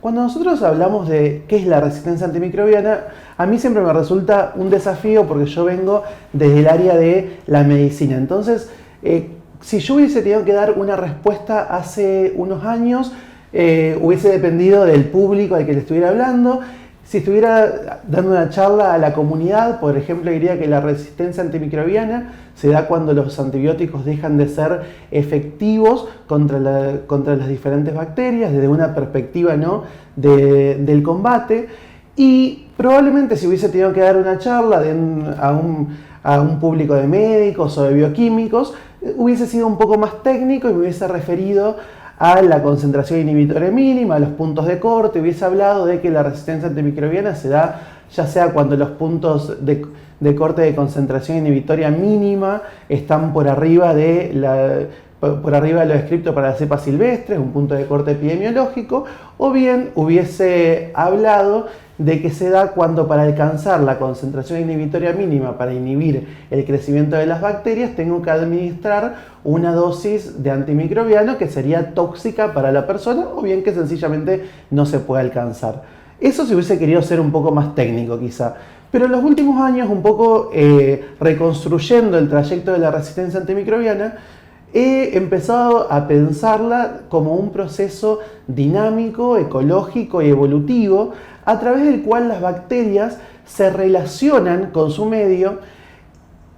Cuando nosotros hablamos de qué es la resistencia antimicrobiana, a mí siempre me resulta un desafío porque yo vengo desde el área de la medicina. Entonces, si yo hubiese tenido que dar una respuesta hace unos años, hubiese dependido del público al que le estuviera hablando. Si estuviera dando una charla a la comunidad, por ejemplo, diría que la resistencia antimicrobiana se da cuando los antibióticos dejan de ser efectivos contra las diferentes bacterias, desde una perspectiva, ¿no?, del combate. Y probablemente si hubiese tenido que dar una charla a un público de médicos o de bioquímicos, hubiese sido un poco más técnico y me hubiese referido a la concentración inhibitoria mínima, a los puntos de corte, hubiese hablado de que la resistencia antimicrobiana se da ya sea cuando los puntos de corte de concentración inhibitoria mínima están por arriba de lo descrito para la cepa silvestre, un punto de corte epidemiológico, o bien hubiese hablado de que se da cuando para alcanzar la concentración inhibitoria mínima para inhibir el crecimiento de las bacterias tengo que administrar una dosis de antimicrobiano que sería tóxica para la persona o bien que sencillamente no se puede alcanzar. Eso si hubiese querido ser un poco más técnico quizá. Pero en los últimos años, un poco reconstruyendo el trayecto de la resistencia antimicrobiana, he empezado a pensarla como un proceso dinámico, ecológico y evolutivo a través del cual las bacterias se relacionan con su medio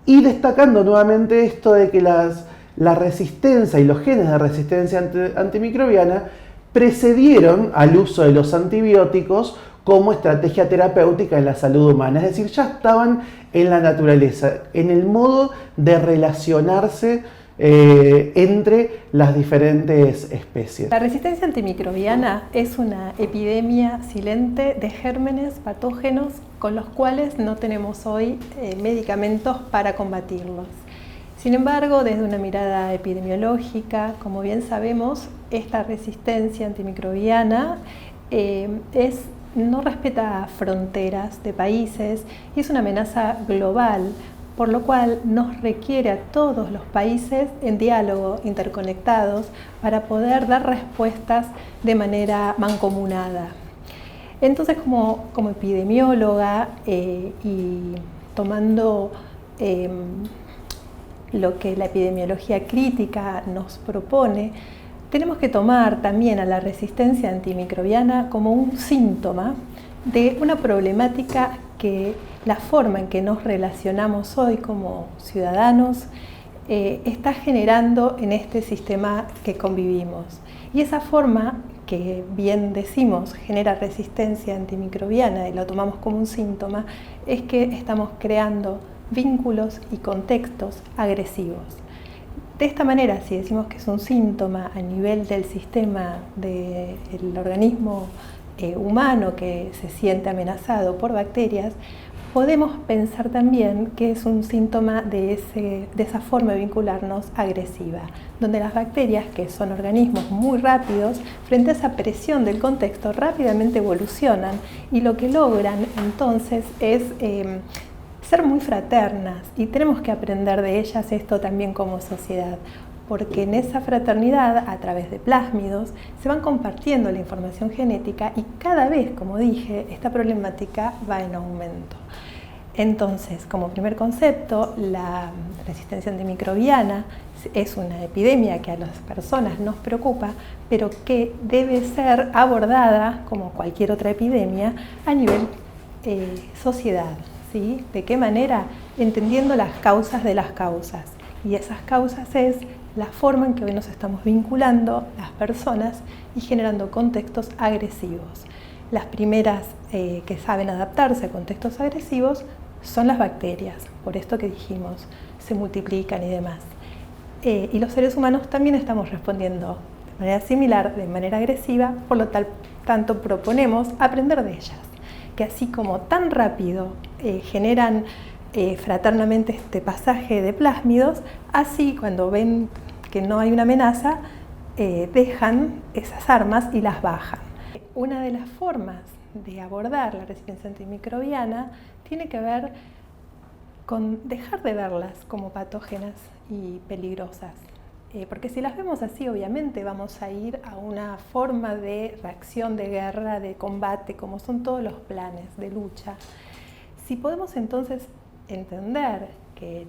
y destacando nuevamente esto de que la resistencia y los genes de resistencia antimicrobiana precedieron al uso de los antibióticos como estrategia terapéutica en la salud humana, es decir, ya estaban en la naturaleza, en el modo de relacionarse entre las diferentes especies. La resistencia antimicrobiana es una epidemia silente de gérmenes patógenos con los cuales no tenemos hoy medicamentos para combatirlos. Sin embargo, desde una mirada epidemiológica, como bien sabemos, esta resistencia antimicrobiana no respeta fronteras de países y es una amenaza global, por lo cual nos requiere a todos los países en diálogo, interconectados, para poder dar respuestas de manera mancomunada. Entonces, como epidemióloga y tomando lo que la epidemiología crítica nos propone, tenemos que tomar también a la resistencia antimicrobiana como un síntoma de una problemática que la forma en que nos relacionamos hoy como ciudadanos está generando en este sistema que convivimos. Y esa forma que bien decimos genera resistencia antimicrobiana y lo tomamos como un síntoma, es que estamos creando vínculos y contextos agresivos. De esta manera, si decimos que es un síntoma a nivel del sistema del organismo humano que se siente amenazado por bacterias, podemos pensar también que es un síntoma de esa forma de vincularnos agresiva, donde las bacterias, que son organismos muy rápidos, frente a esa presión del contexto, rápidamente evolucionan y lo que logran entonces es ser muy fraternas, y tenemos que aprender de ellas esto también como sociedad, porque en esa fraternidad, a través de plásmidos, se van compartiendo la información genética y cada vez, como dije, esta problemática va en aumento. Entonces, como primer concepto, la resistencia antimicrobiana es una epidemia que a las personas nos preocupa, pero que debe ser abordada, como cualquier otra epidemia, a nivel sociedad. ¿Sí? ¿De qué manera? Entendiendo las causas de las causas. Y esas causas es la forma en que hoy nos estamos vinculando las personas y generando contextos agresivos. Las primeras que saben adaptarse a contextos agresivos son las bacterias, por esto que dijimos, se multiplican y demás. Y los seres humanos también estamos respondiendo de manera similar, de manera agresiva, por lo tanto proponemos aprender de ellas, que así como tan rápido generan fraternamente este pasaje de plásmidos, así cuando ven que no hay una amenaza, dejan esas armas y las bajan. Una de las formas de abordar la resistencia antimicrobiana tiene que ver con dejar de verlas como patógenas y peligrosas Porque si las vemos así, obviamente vamos a ir a una forma de reacción, de guerra, de combate, como son todos los planes de lucha. Si podemos entonces entender que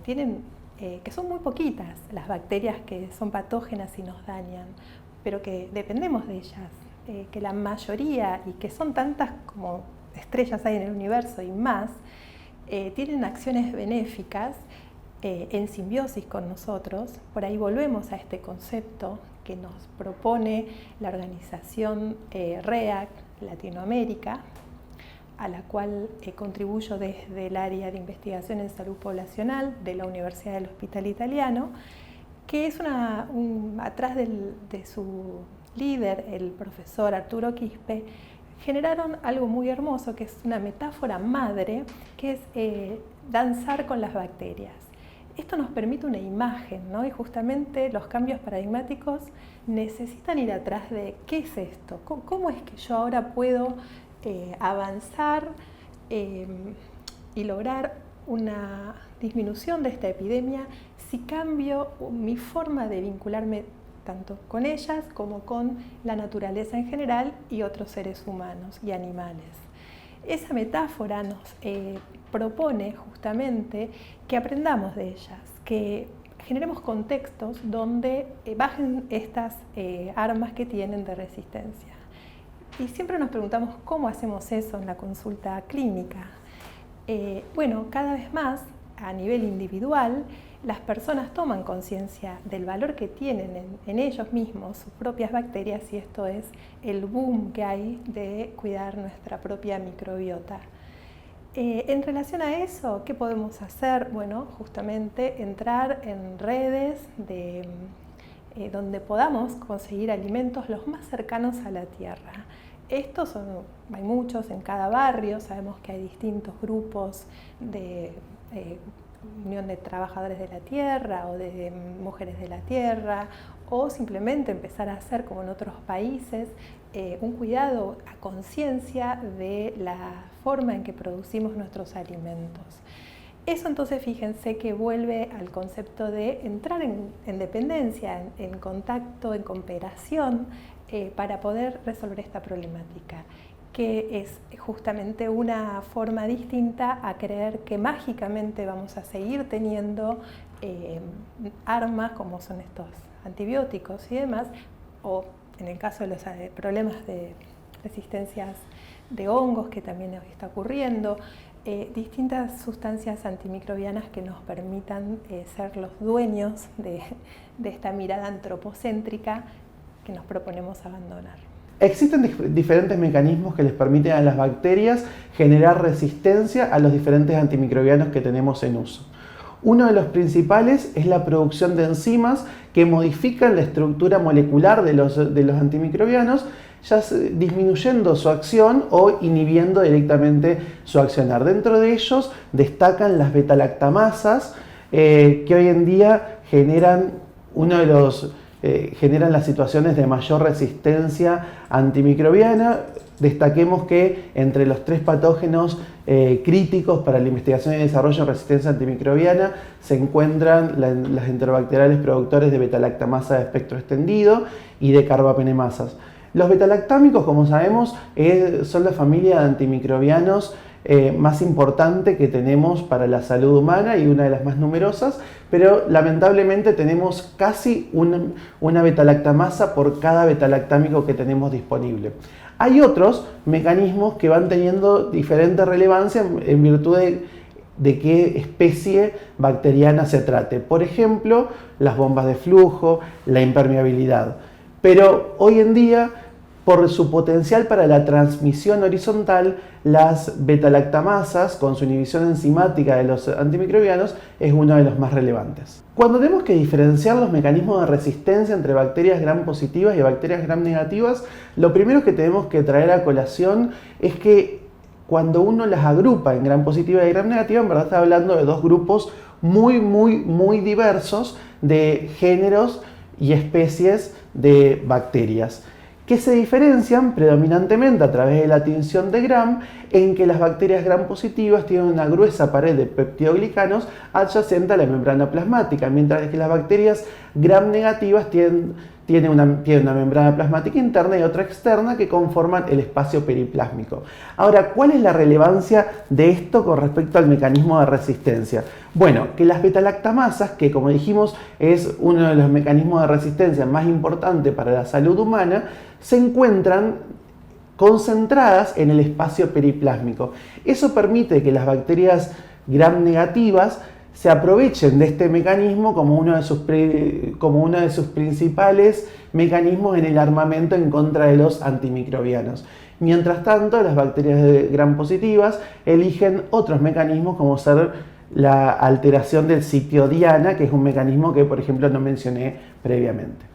que son muy poquitas las bacterias que son patógenas y nos dañan, pero que dependemos de ellas, que la mayoría, y que son tantas como estrellas hay en el universo y más, tienen acciones benéficas en simbiosis con nosotros. Por ahí volvemos a este concepto que nos propone la organización REAC Latinoamérica, a la cual contribuyo desde el área de investigación en salud poblacional de la Universidad del Hospital Italiano, que es atrás de su líder, el profesor Arturo Quispe, generaron algo muy hermoso, que es una metáfora madre, que es danzar con las bacterias. Esto nos permite una imagen, ¿no? Y justamente los cambios paradigmáticos necesitan ir atrás de ¿qué es esto? ¿Cómo es que yo ahora puedo avanzar y lograr una disminución de esta epidemia si cambio mi forma de vincularme tanto con ellas como con la naturaleza en general y otros seres humanos y animales? Esa metáfora nos propone justamente que aprendamos de ellas, que generemos contextos donde bajen estas armas que tienen de resistencia. Y siempre nos preguntamos cómo hacemos eso en la consulta clínica. Bueno, cada vez más a nivel individual, las personas toman conciencia del valor que tienen en ellos mismos, sus propias bacterias, y esto es el boom que hay de cuidar nuestra propia microbiota. En relación a eso, ¿qué podemos hacer? Bueno, justamente entrar en redes donde podamos conseguir alimentos los más cercanos a la tierra. Hay muchos en cada barrio, sabemos que hay distintos grupos de Unión de Trabajadores de la Tierra o de Mujeres de la Tierra, o simplemente empezar a hacer, como en otros países, un cuidado a conciencia de la forma en que producimos nuestros alimentos. Eso entonces fíjense que vuelve al concepto de entrar en dependencia, en contacto, en cooperación para poder resolver esta problemática, que es justamente una forma distinta a creer que mágicamente vamos a seguir teniendo armas como son estos antibióticos y demás, o en el caso de los problemas de resistencias de hongos, que también hoy está ocurriendo, distintas sustancias antimicrobianas que nos permitan ser los dueños de esta mirada antropocéntrica que nos proponemos abandonar. Existen diferentes mecanismos que les permiten a las bacterias generar resistencia a los diferentes antimicrobianos que tenemos en uso. Uno de los principales es la producción de enzimas que modifican la estructura molecular de los antimicrobianos, ya disminuyendo su acción o inhibiendo directamente su accionar. Dentro de ellos destacan las beta-lactamasas, que hoy en día generan las situaciones de mayor resistencia antimicrobiana. Destaquemos que entre los 3 patógenos críticos para la investigación y desarrollo en resistencia antimicrobiana se encuentran las enterobacteriales productores de beta-lactamasa de espectro extendido y de carbapenemasas. Los beta-lactámicos, como sabemos, son la familia de antimicrobianos más importante que tenemos para la salud humana y una de las más numerosas, pero lamentablemente tenemos casi una beta-lactamasa por cada beta-lactámico que tenemos disponible. Hay otros mecanismos que van teniendo diferente relevancia en virtud de qué especie bacteriana se trate. Por ejemplo, las bombas de flujo, la impermeabilidad. Pero hoy en día, por su potencial para la transmisión horizontal, las beta-lactamasas, con su inhibición enzimática de los antimicrobianos, es uno de los más relevantes. Cuando tenemos que diferenciar los mecanismos de resistencia entre bacterias gram positivas y bacterias gram negativas, lo primero que tenemos que traer a colación es que cuando uno las agrupa en gram positiva y gram negativa, en verdad está hablando de dos grupos muy diversos de géneros y especies de bacterias. que se diferencian predominantemente a través de la tinción de Gram, en que las bacterias Gram positivas tienen una gruesa pared de peptidoglicanos adyacente a la membrana plasmática, mientras que las bacterias Gram negativas tienen una membrana plasmática interna y otra externa que conforman el espacio periplásmico. Ahora, ¿cuál es la relevancia de esto con respecto al mecanismo de resistencia? Bueno, que las betalactamasas, que como dijimos es uno de los mecanismos de resistencia más importantes para la salud humana, se encuentran concentradas en el espacio periplásmico. Eso permite que las bacterias Gram negativas se aprovechen de este mecanismo como uno de sus principales mecanismos en el armamento en contra de los antimicrobianos. Mientras tanto, las bacterias Gram positivas eligen otros mecanismos como ser la alteración del sitio Diana, que es un mecanismo que, por ejemplo, no mencioné previamente.